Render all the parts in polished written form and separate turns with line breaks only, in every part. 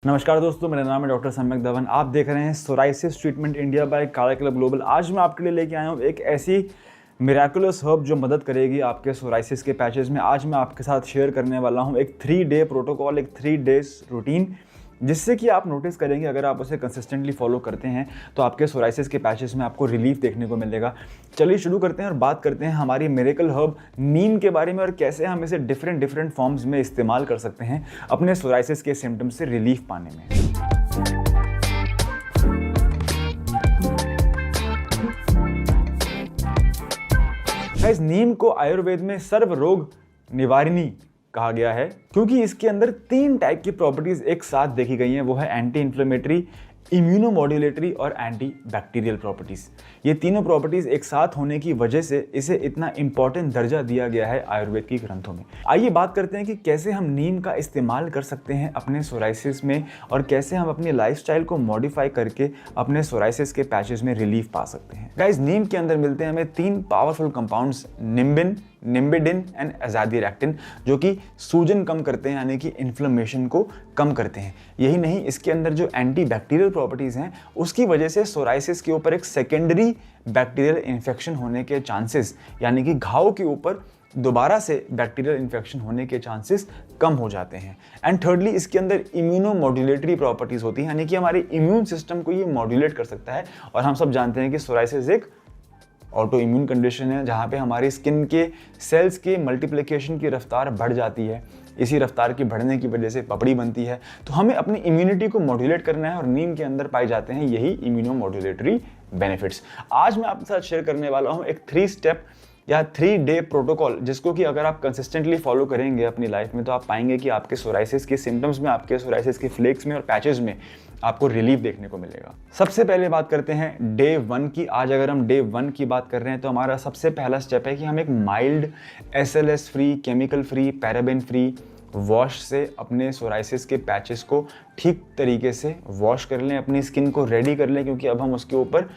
नमस्कार दोस्तों, मेरा नाम है डॉक्टर सम्यक धवन। आप देख रहे हैं सोराइसिस ट्रीटमेंट इंडिया बाय काला क्लब ग्लोबल। आज मैं आपके लिए लेके आया हूँ एक ऐसी मिराकुलस हर्ब जो मदद करेगी आपके सोराइसिस के पैचेस में। आज मैं आपके साथ शेयर करने वाला हूँ एक 3 डे प्रोटोकॉल, एक 3 डेज रूटीन, जिससे कि आप नोटिस करेंगे अगर आप उसे कंसिस्टेंटली फॉलो करते हैं तो आपके सोराइसिस के पैचेस में आपको रिलीफ देखने को मिलेगा। चलिए शुरू करते हैं और बात करते हैं हमारी मिरेकल हर्ब नीम के बारे में और कैसे हम इसे डिफरेंट फॉर्म्स में इस्तेमाल कर सकते हैं अपने सोराइसिस के सिम्टम्स से रिलीफ पाने में। गाइस, नीम को आयुर्वेद में सर्व रोग निवारिणी कहा गया है क्योंकि इसके अंदर 3 टाइप की प्रॉपर्टीज एक साथ देखी गई हैं। वो है एंटी इन्फ्लेमेटरी, इम्यूनोमॉड्यूलेटरी और एंटी बैक्टीरियल प्रॉपर्टीज। ये तीनों प्रॉपर्टीज एक साथ होने की वजह से इसे इतना इंपॉर्टेंट दर्जा दिया गया है आयुर्वेद की ग्रंथों में। आइए बात करते हैं कि कैसे हम नीम का इस्तेमाल कर सकते हैं अपने सोराइसिस में और कैसे हम अपनी लाइफस्टाइल को मॉडिफाई करके अपने सोराइसिस के पैचेस में रिलीफ पा सकते हैं। गाइस, नीम के अंदर मिलते हैं हमें 3 पावरफुल कंपाउंड्स, निम्बिन, निम्बिडिन एंड एजादिरेक्टिन, जो कि सूजन कम करते हैं, यानी कि इन्फ्लेमेशन को कम करते हैं। यही नहीं, इसके अंदर जो एंटी बैक्टीरियल प्रॉपर्टीज हैं उसकी वजह से सोराइसिस के ऊपर एक सेकेंडरी बैक्टीरियल इन्फेक्शन होने के चांसेस, यानी कि घाव के ऊपर दोबारा से बैक्टीरियल इन्फेक्शन होने के चांसेस कम हो जाते हैं। एंड थर्डली, इसके अंदर इम्यूनोमॉड्यूलेटरी प्रॉपर्टीज होती हैं, यानी कि हमारे इम्यून सिस्टम को ये मॉड्यूलेट कर सकता है। और हम सब जानते हैं कि सोराइसिस एक ऑटो इम्यून कंडीशन है जहाँ पे हमारी स्किन के सेल्स के मल्टीप्लिकेशन की रफ्तार बढ़ जाती है। इसी रफ्तार के बढ़ने की वजह से पपड़ी बनती है। तो हमें अपनी इम्यूनिटी को मॉड्यूलेट करना है और नीम के अंदर पाए जाते हैं यही इम्यूनोमॉड्यूलेटरी बेनिफिट्स। आज मैं आपके साथ शेयर करने वाला हूँ एक 3 स्टेप या 3 डे प्रोटोकॉल, जिसको कि अगर आप कंसिस्टेंटली फॉलो करेंगे अपनी लाइफ में तो आप पाएंगे कि आपके सोराइसिस के सिम्टम्स में, आपके सोराइसिस के फ्लेक्स में और पैचेस में आपको रिलीफ देखने को मिलेगा। सबसे पहले बात करते हैं डे 1 की। आज अगर हम डे 1 की बात कर रहे हैं तो हमारा सबसे पहला स्टेप है कि हम एक mild SLS free, chemical free, paraben free wash से अपने सोराइसिस के पैचेस को ठीक तरीके से वॉश कर लें, अपनी स्किन को रेडी कर लें, क्योंकि अब हम उसके ऊपर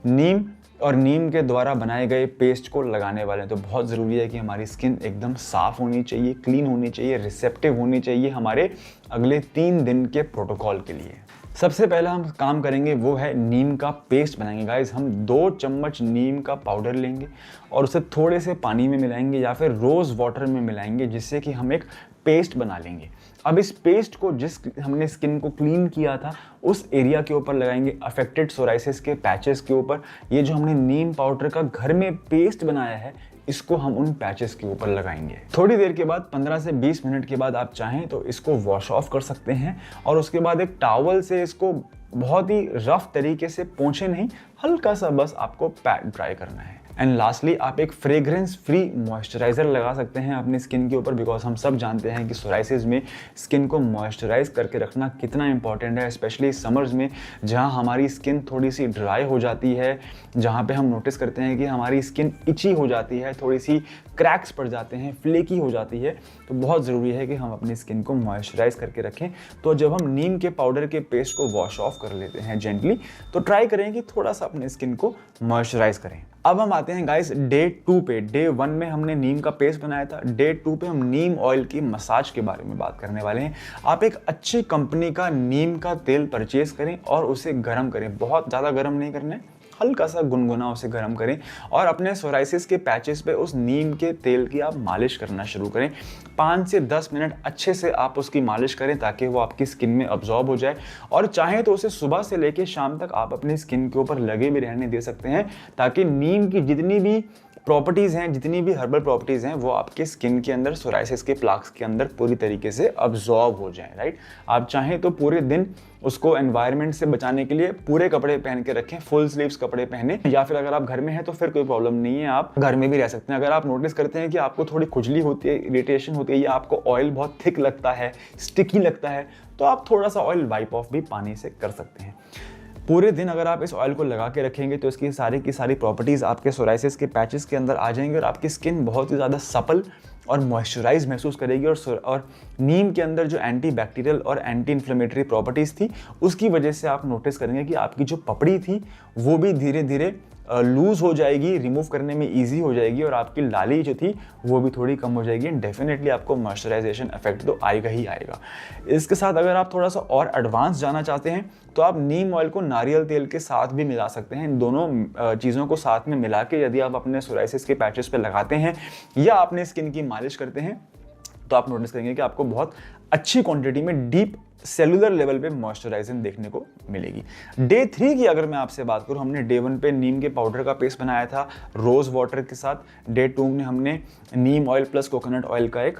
नीम और नीम के द्वारा बनाए गए पेस्ट को लगाने वाले हैं। तो बहुत ज़रूरी है कि हमारी स्किन एकदम साफ़ होनी चाहिए, क्लीन होनी चाहिए, रिसेप्टिव होनी चाहिए हमारे अगले 3 दिन के प्रोटोकॉल के लिए। सबसे पहला हम काम करेंगे वो है नीम का पेस्ट बनाएंगे। गाइस, हम 2 चम्मच नीम का पाउडर लेंगे और उसे थोड़े से पानी में मिलाएंगे या फिर रोज़ वाटर में मिलाएंगे, जिससे कि हम एक पेस्ट बना लेंगे। अब इस पेस्ट को जिस हमने स्किन को क्लीन किया था उस एरिया के ऊपर लगाएंगे, अफेक्टेड सोराइसिस के पैचेस के ऊपर। ये जो हमने नीम पाउडर का घर में पेस्ट बनाया है इसको हम उन पैचेस के ऊपर लगाएंगे। थोड़ी देर के बाद 15 से 20 मिनट के बाद आप चाहें तो इसको वॉश ऑफ कर सकते हैं और उसके बाद एक टॉवल से इसको बहुत ही रफ तरीके से, पोंछे नहीं, हल्का सा बस आपको पैट ड्राई करना है। एंड लास्टली, आप एक फ्रेग्रेंस फ्री मॉइस्चराइजर लगा सकते हैं अपनी स्किन के ऊपर, बिकॉज हम सब जानते हैं कि सोराइसिस में स्किन को मॉइस्चराइज करके रखना कितना इंपॉर्टेंट है, स्पेशली समर्स में जहां हमारी स्किन थोड़ी सी ड्राई हो जाती है, जहां पे हम नोटिस करते हैं कि हमारी स्किन इची हो जाती है, थोड़ी सी क्रैक्स पड़ जाते हैं, फ्लेकी हो जाती है। तो बहुत ज़रूरी है कि हम अपनी स्किन को मॉइस्चराइज करके रखें। तो जब हम नीम के पाउडर के पेस्ट को वॉश ऑफ कर लेते हैं जेंटली, तो ट्राई करें कि थोड़ा सा अपने स्किन को मॉइस्चराइज करें। अब हम आते हैं गाइस डे 2 पे। डे 1 में हमने नीम का पेस्ट बनाया था। डे 2 पे हम नीम ऑयल की मसाज के बारे में बात करने वाले हैं। आप एक अच्छी कंपनी का नीम का तेल परचेज करें और उसे गर्म करें। बहुत ज़्यादा गर्म नहीं करना है, हल्का सा गुनगुना उसे गर्म करें और अपने सोराइसिस के पैचेस पे उस नीम के तेल की आप मालिश करना शुरू करें। 5 से 10 मिनट अच्छे से आप उसकी मालिश करें ताकि वो आपकी स्किन में अब्जॉर्ब हो जाए। और चाहें तो उसे सुबह से लेकर शाम तक आप अपनी स्किन के ऊपर लगे भी रहने दे सकते हैं, ताकि नीम की जितनी भी प्रॉपर्टीज़ हैं, जितनी भी हर्बल प्रॉपर्टीज़ हैं, वो आपके स्किन के अंदर, सोराइसिस के प्लाक्स के अंदर पूरी तरीके से अब्जॉर्ब हो जाए। राइट, आप चाहें तो पूरे दिन उसको एनवायरनमेंट से बचाने के लिए पूरे कपड़े पहन के रखें, फुल स्लीव्स कपड़े पहने, या फिर अगर आप घर में हैं तो फिर कोई प्रॉब्लम नहीं है, आप घर में भी रह सकते हैं। अगर आप नोटिस करते हैं कि आपको थोड़ी खुजली होती है, इरिटेशन होती है, या आपको ऑयल बहुत थिक लगता है, स्टिकी लगता है, तो आप थोड़ा सा ऑयल वाइप ऑफ भी पानी से कर सकते हैं। पूरे दिन अगर आप इस ऑयल को लगा के रखेंगे तो इसकी सारी की सारी प्रॉपर्टीज़ आपके सोराइसिस के पैचेस के अंदर आ जाएंगे और आपकी स्किन बहुत ही ज़्यादा सपल और मॉइस्चराइज महसूस करेगी। और नीम के अंदर जो एंटी बैक्टीरियल और एंटी इन्फ्लेमेटरी प्रॉपर्टीज़ थी उसकी वजह से आप नोटिस करेंगे कि आपकी जो पपड़ी थी वो भी धीरे धीरे लूज हो जाएगी, रिमूव करने में ईजी हो जाएगी और आपकी लाली जो थी वो भी थोड़ी कम हो जाएगी। एंड डेफिनेटली आपको मॉइस्चराइजेशन इफेक्ट तो आएगा ही आएगा। इसके साथ अगर आप थोड़ा सा और एडवांस जाना चाहते हैं तो आप नीम ऑयल को नारियल तेल के साथ भी मिला सकते हैं। इन दोनों चीज़ों को साथ में मिला के यदि आप अपने सोराइसिस के पैचेस पे लगाते हैं या अपने स्किन की मालिश करते हैं तो आप नोटिस करेंगे कि आपको बहुत अच्छी क्वांटिटी में डीप सेलुलर लेवल पे मॉइस्चराइजेशन देखने को मिलेगी। डे 3 की अगर मैं आपसे बात करूं, हमने डे 1 पे नीम के पाउडर का पेस्ट बनाया था रोज़ वाटर के साथ। डे 2 में हमने नीम ऑयल प्लस कोकोनट ऑयल का एक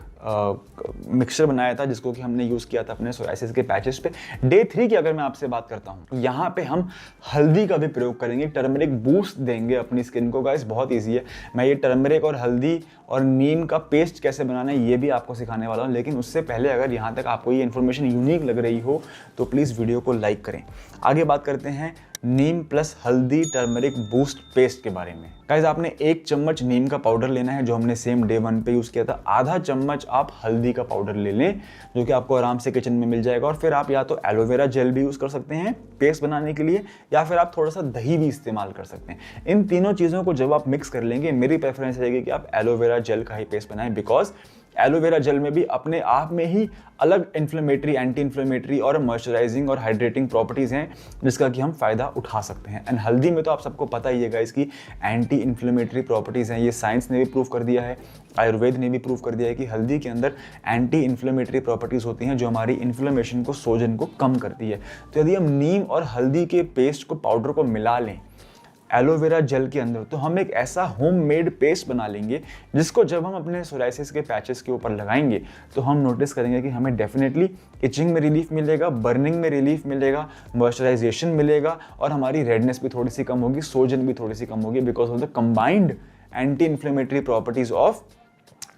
मिक्सचर बनाया था जिसको कि हमने यूज़ किया था अपने सोराइसिस के पैचेस पे। डे 3 की अगर मैं आपसे बात करता हूँ, यहाँ पे हम हल्दी का भी प्रयोग करेंगे, टर्मरिक बूस्ट देंगे अपनी स्किन को। गाइस बहुत ईजी है, मैं ये टर्मरिक और हल्दी और नीम का पेस्ट कैसे बनाना है ये भी आपको सिखाने वाला हूँ। लेकिन उससे पहले अगर यहाँ तक आपको ये इन्फॉर्मेशन यूनिक लग रही हो तो प्लीज़ वीडियो को लाइक करें। आगे बात करते हैं नीम प्लस हल्दी टर्मरिक बूस्ट पेस्ट के बारे में। गाइस आपने 1 चम्मच नीम का पाउडर लेना है जो हमने सेम डे 1 पे यूज़ किया था। आधा चम्मच आप हल्दी का पाउडर ले लें जो कि आपको आराम से किचन में मिल जाएगा। और फिर आप या तो एलोवेरा जेल भी यूज़ कर सकते हैं पेस्ट बनाने के लिए या फिर आप थोड़ा सा दही भी इस्तेमाल कर सकते हैं। इन तीनों चीज़ों को जब आप मिक्स कर लेंगे, मेरी प्रेफरेंस रहेगी कि आप एलोवेरा जेल का ही पेस्ट बनाएं, बिकॉज एलोवेरा जेल में भी अपने आप में ही अलग इन्फ्लेमेटरी, एंटी इन्फ्लेमेटरी और मॉइस्चराइजिंग और हाइड्रेटिंग प्रॉपर्टीज़ हैं जिसका कि हम फ़ायदा उठा सकते हैं। एंड हल्दी में तो आप सबको पता ही है गाइस कि एंटी इन्फ्लेमेटरी प्रॉपर्टीज़ हैं। ये साइंस ने भी प्रूव कर दिया है, आयुर्वेद ने भी प्रूव कर दिया है कि हल्दी के अंदर एंटी इन्फ्लेमेटरी प्रॉपर्टीज़ होती हैं जो हमारी इन्फ्लेमेशन को, सोजन को कम करती है। तो यदि हम नीम और हल्दी के पेस्ट को, पाउडर को मिला लें एलोवेरा जेल के अंदर तो हम एक ऐसा होममेड पेस्ट बना लेंगे जिसको जब हम अपने सोराइसिस के पैचेस के ऊपर लगाएंगे तो हम नोटिस करेंगे कि हमें डेफिनेटली इचिंग में रिलीफ मिलेगा, बर्निंग में रिलीफ मिलेगा, मॉइस्चराइजेशन मिलेगा और हमारी रेडनेस भी थोड़ी सी कम होगी, सोजन भी थोड़ी सी कम होगी because of the combined anti inflammatory properties of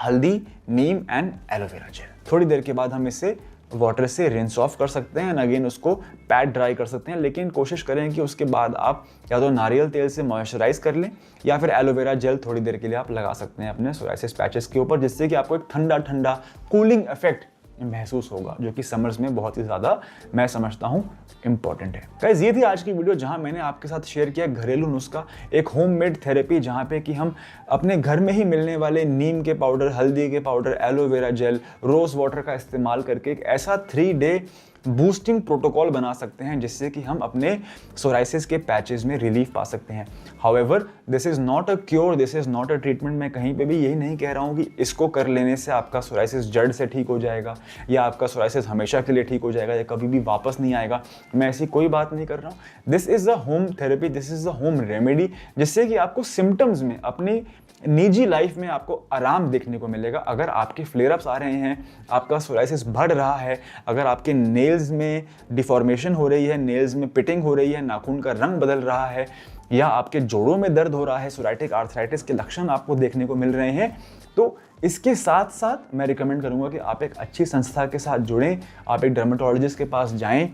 हल्दी, नीम एंड एलोवेरा जेल। थोड़ी देर के बाद हम इसे वाटर से रिंस ऑफ कर सकते हैं एंड अगेन उसको पैड ड्राई कर सकते हैं। लेकिन कोशिश करें कि उसके बाद आप या तो नारियल तेल से मॉइस्चराइज कर लें या फिर एलोवेरा जेल थोड़ी देर के लिए आप लगा सकते हैं अपने सोराइसिस पैचेस के ऊपर, जिससे कि आपको एक ठंडा ठंडा कूलिंग इफेक्ट महसूस होगा जो कि समर्स में बहुत ही ज़्यादा मैं समझता हूँ इंपॉर्टेंट है। गाइस ये थी आज की वीडियो जहाँ मैंने आपके साथ शेयर किया घरेलू नुस्खा, एक होममेड थेरेपी जहाँ पे कि हम अपने घर में ही मिलने वाले नीम के पाउडर, हल्दी के powder, aloe vera gel, rose water का इस्तेमाल करके एक ऐसा 3 डे बूस्टिंग प्रोटोकॉल बना सकते हैं जिससे कि हम अपने सोराइसिस के पैचेस में रिलीफ पा सकते हैं। However this is not a cure, this is not a treatment. मैं कहीं पे भी यही नहीं कह रहा हूँ कि इसको कर लेने से आपका सोराइसिस जड़ से ठीक हो जाएगा या आपका सोराइसिस हमेशा के लिए ठीक हो जाएगा या कभी भी वापस नहीं आएगा। मैं ऐसी कोई बात नहीं कर रहा हूँ। This is a home therapy, this is a home remedy जिससे कि आपको सिम्टम्स में, अपनी निजी लाइफ में आपको आराम देखने को मिलेगा। अगर आपके फ्लेयरअप्स आ रहे हैं, आपका सोराइसिस बढ़ रहा है, अगर आपके नेल्स में डिफॉर्मेशन हो रही है, नेल्स में पिटिंग हो रही है, नाखून का रंग बदल रहा है या आपके जोड़ों में दर्द हो रहा है, सोराइटिक आर्थराइटिस के लक्षण आपको देखने को मिल रहे हैं, तो इसके साथ साथ मैं रिकमेंड करूंगा कि आप एक अच्छी संस्था के साथ जुड़ें, आप एक डर्मेटोलॉजिस्ट के पास जाएं,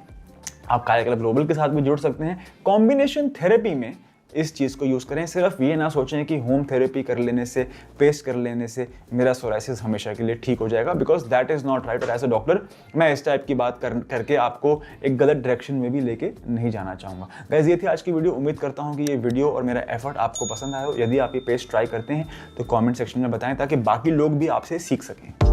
आप काया क्लब ग्लोबल के साथ भी जुड़ सकते हैं। कॉम्बिनेशन थेरेपी में इस चीज़ को यूज़ करें। सिर्फ ये ना सोचें कि होम थेरेपी कर लेने से, पेस्ट कर लेने से मेरा सोराइसिस हमेशा के लिए ठीक हो जाएगा, because that is not right. और एज अ डॉक्टर मैं इस टाइप की बात करके आपको एक गलत डायरेक्शन में भी लेके नहीं जाना चाहूँगा। गाइस ये थी आज की वीडियो। उम्मीद करता हूँ कि ये वीडियो और मेरा एफर्ट आपको पसंद आया हो। यदि आप ये पेस्ट ट्राई करते हैं तो कॉमेंट सेक्शन में बताएं ताकि बाकी लोग भी आपसे सीख सकें।